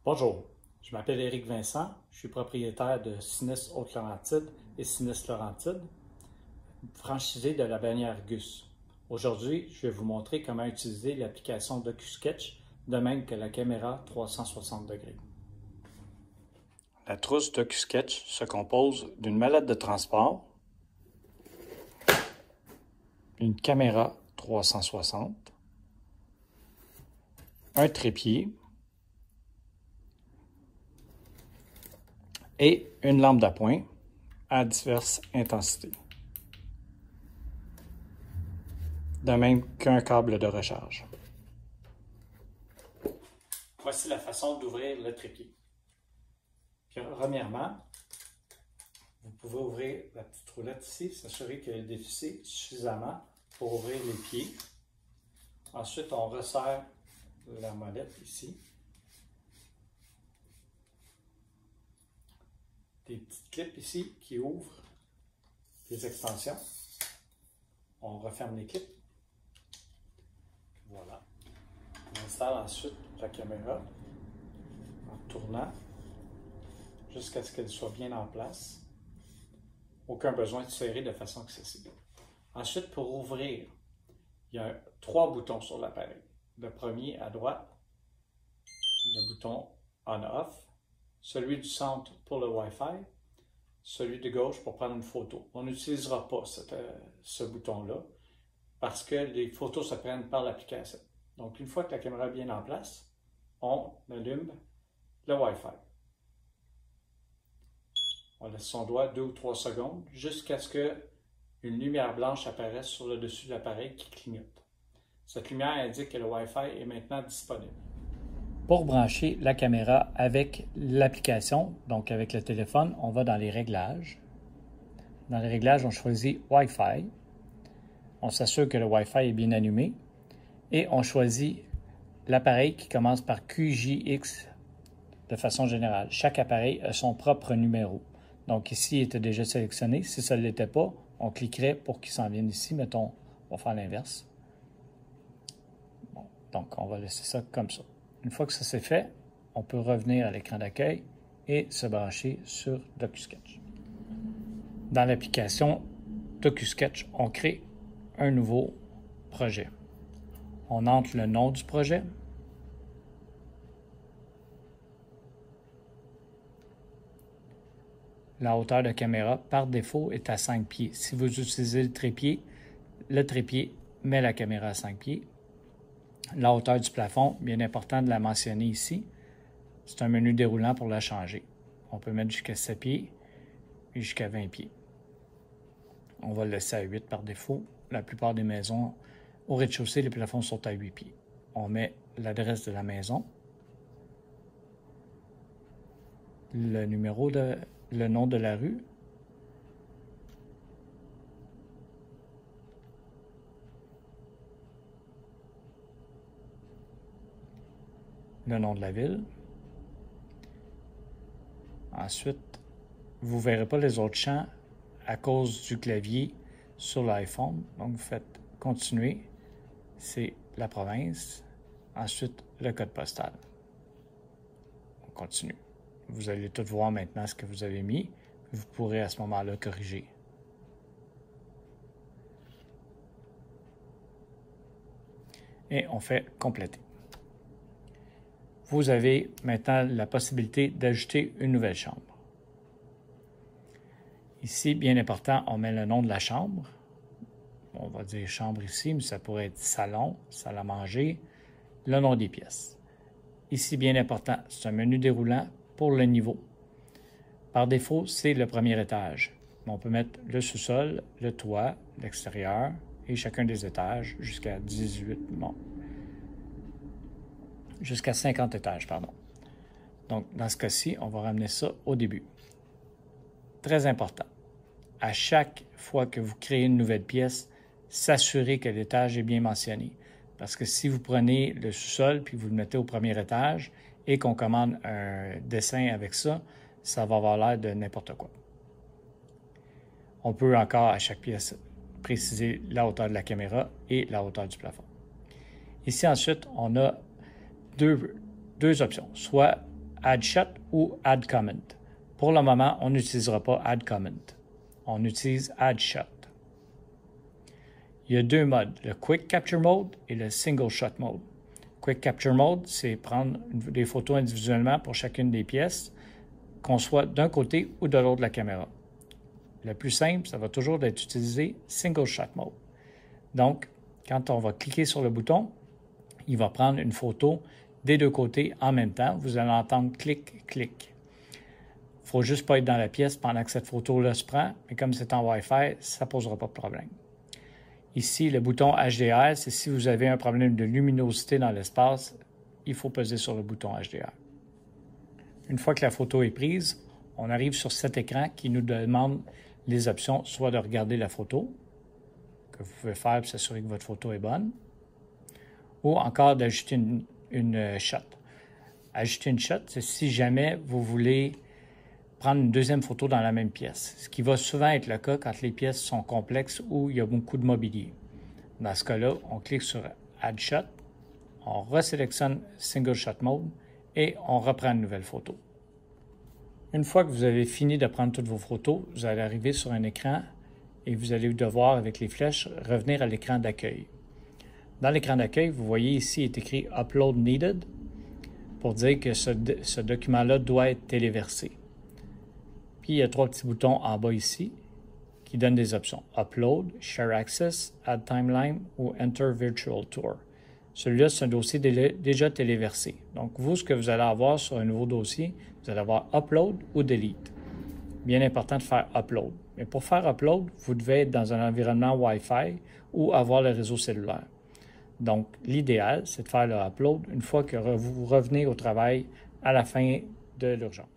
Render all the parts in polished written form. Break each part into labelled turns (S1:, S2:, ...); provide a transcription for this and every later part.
S1: Bonjour, je m'appelle Éric Vincent, je suis propriétaire de Sinis Haute-Laurentide et Sinis Laurentide, franchisé de la bannière Gus. Aujourd'hui, je vais vous montrer comment utiliser l'application DocuSketch, de même que la caméra 360 degrés. La trousse DocuSketch se compose d'une mallette de transport, une caméra 360, un trépied et une lampe d'appoint à diverses intensités, de même qu'un câble de recharge. Voici la façon d'ouvrir le trépied. Premièrement, vous pouvez ouvrir la petite roulette ici, s'assurer qu'elle est dévissée suffisamment pour ouvrir les pieds. Ensuite, on resserre la molette ici. Des petites clips ici qui ouvrent les extensions. On referme les clips. Voilà. On installe ensuite la caméra en tournant jusqu'à ce qu'elle soit bien en place. Aucun besoin de serrer de façon accessible. Ensuite, pour ouvrir, il y a 3 boutons sur l'appareil. Le premier à droite, le bouton On-Off. Celui du centre pour le Wi-Fi, celui de gauche pour prendre une photo. On n'utilisera pas ce bouton-là parce que les photos se prennent par l'application. Donc, une fois que la caméra est bien en place, on allume le Wi-Fi. On laisse son doigt 2 ou 3 secondes jusqu'à ce qu'une lumière blanche apparaisse sur le dessus de l'appareil qui clignote. Cette lumière indique que le Wi-Fi est maintenant disponible. Pour brancher la caméra avec l'application, donc avec le téléphone, on va dans les réglages. Dans les réglages, on choisit Wi-Fi. On s'assure que le Wi-Fi est bien allumé. Et on choisit l'appareil qui commence par QJX de façon générale. Chaque appareil a son propre numéro. Donc ici, il était déjà sélectionné. Si ça ne l'était pas, on cliquerait pour qu'il s'en vienne ici. Mettons, on va faire l'inverse. Bon, donc, on va laisser ça comme ça. Une fois que ça c'est fait, on peut revenir à l'écran d'accueil et se brancher sur DocuSketch. Dans l'application DocuSketch, on crée un nouveau projet. On entre le nom du projet. La hauteur de caméra, par défaut, est à 5 pieds. Si vous utilisez le trépied met la caméra à 5 pieds. La hauteur du plafond, bien important de la mentionner ici. C'est un menu déroulant pour la changer. On peut mettre jusqu'à 7 pieds et jusqu'à 20 pieds. On va le laisser à 8 par défaut. La plupart des maisons, au rez-de-chaussée, les plafonds sont à 8 pieds. On met l'adresse de la maison, le nom de la rue, le nom de la ville. Ensuite, vous ne verrez pas les autres champs à cause du clavier sur l'iPhone. Donc, vous faites « Continuer », c'est la province. Ensuite, le code postal. On continue. Vous allez tout voir maintenant ce que vous avez mis. Vous pourrez à ce moment-là corriger. Et on fait « Compléter ». Vous avez maintenant la possibilité d'ajouter une nouvelle chambre. Ici, bien important, on met le nom de la chambre. On va dire chambre ici, mais ça pourrait être salon, salle à manger, le nom des pièces. Ici, bien important, c'est un menu déroulant pour le niveau. Par défaut, c'est le premier étage. On peut mettre le sous-sol, le toit, l'extérieur et chacun des étages jusqu'à 50 étages, pardon. Donc, dans ce cas-ci, on va ramener ça au début. Très important. À chaque fois que vous créez une nouvelle pièce, s'assurer que l'étage est bien mentionné. Parce que si vous prenez le sous-sol puis vous le mettez au premier étage et qu'on commande un dessin avec ça, ça va avoir l'air de n'importe quoi. On peut encore, à chaque pièce, préciser la hauteur de la caméra et la hauteur du plafond. Ici, ensuite, on a deux options. Soit Add Shot ou Add Comment. Pour le moment, on n'utilisera pas Add Comment. On utilise Add Shot. Il y a deux modes, le Quick Capture Mode et le Single Shot Mode. Quick Capture Mode, c'est prendre des photos individuellement pour chacune des pièces, qu'on soit d'un côté ou de l'autre de la caméra. Le plus simple, ça va toujours être utilisé Single Shot Mode. Donc, quand on va cliquer sur le bouton, il va prendre une photo des deux côtés en même temps. Vous allez entendre clic, clic. Il ne faut juste pas être dans la pièce pendant que cette photo-là se prend, mais comme c'est en Wi-Fi, ça ne posera pas de problème. Ici, le bouton HDR, c'est si vous avez un problème de luminosité dans l'espace, il faut peser sur le bouton HDR. Une fois que la photo est prise, on arrive sur cet écran qui nous demande les options, soit de regarder la photo, que vous pouvez faire pour s'assurer que votre photo est bonne, ou encore d'ajouter une shot. Ajouter une shot, c'est si jamais vous voulez prendre une deuxième photo dans la même pièce, ce qui va souvent être le cas quand les pièces sont complexes ou il y a beaucoup de mobilier. Dans ce cas-là, on clique sur Add Shot, on resélectionne Single Shot Mode et on reprend une nouvelle photo. Une fois que vous avez fini de prendre toutes vos photos, vous allez arriver sur un écran et vous allez devoir, avec les flèches, revenir à l'écran d'accueil. Dans l'écran d'accueil, vous voyez ici est écrit « Upload Needed » pour dire que ce document-là doit être téléversé. Puis, il y a trois petits boutons en bas ici qui donnent des options. Upload, Share Access, Add Timeline ou Enter Virtual Tour. Celui-là, c'est un dossier déjà téléversé. Donc, vous, ce que vous allez avoir sur un nouveau dossier, vous allez avoir Upload ou Delete. Bien important de faire Upload. Mais pour faire Upload, vous devez être dans un environnement Wi-Fi ou avoir le réseau cellulaire. Donc, l'idéal, c'est de faire le Upload une fois que vous revenez au travail à la fin de l'urgence.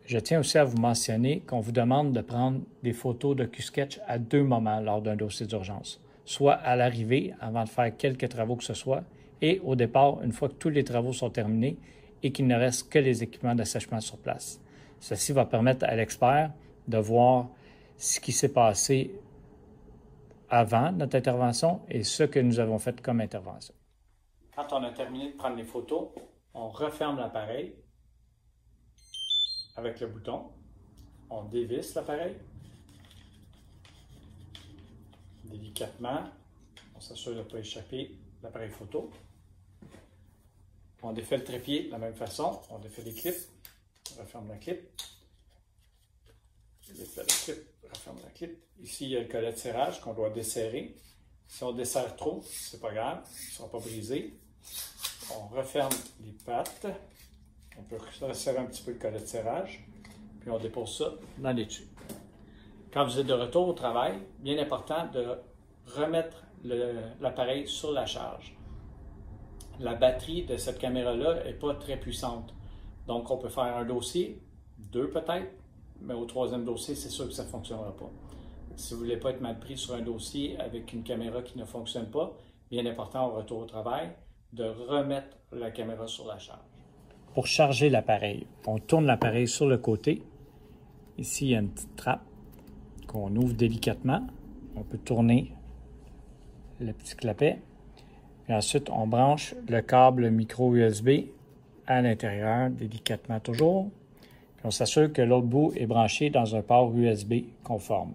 S1: Je tiens aussi à vous mentionner qu'on vous demande de prendre des photos de QSketch à deux moments lors d'un dossier d'urgence, soit à l'arrivée, avant de faire quelques travaux que ce soit, et au départ, une fois que tous les travaux sont terminés et qu'il ne reste que les équipements d'assèchement sur place. Ceci va permettre à l'expert de voir ce qui s'est passé avant notre intervention et ce que nous avons fait comme intervention. Quand on a terminé de prendre les photos, on referme l'appareil avec le bouton. On dévisse l'appareil délicatement. On s'assure de ne pas échapper l'appareil photo. On défait le trépied de la même façon. On défait les clips. On referme la clip. On défait la clip. Referme la clip. Ici, il y a le collet de serrage qu'on doit desserrer. Si on desserre trop, c'est pas grave. Il ne sera pas brisé. On referme les pattes. On peut resserrer un petit peu le collet de serrage, puis on dépose ça dans l'étui. Quand vous êtes de retour au travail, bien important de remettre l'appareil sur la charge. La batterie de cette caméra-là n'est pas très puissante. Donc, on peut faire un dossier, deux peut-être, mais au troisième dossier, c'est sûr que ça ne fonctionnera pas. Si vous ne voulez pas être mal pris sur un dossier avec une caméra qui ne fonctionne pas, bien important au retour au travail, de remettre la caméra sur la charge. Pour charger l'appareil, on tourne l'appareil sur le côté. Ici, il y a une petite trappe qu'on ouvre délicatement. On peut tourner le petit clapet. Puis ensuite, on branche le câble micro USB à l'intérieur, délicatement toujours. Puis on s'assure que l'autre bout est branché dans un port USB conforme.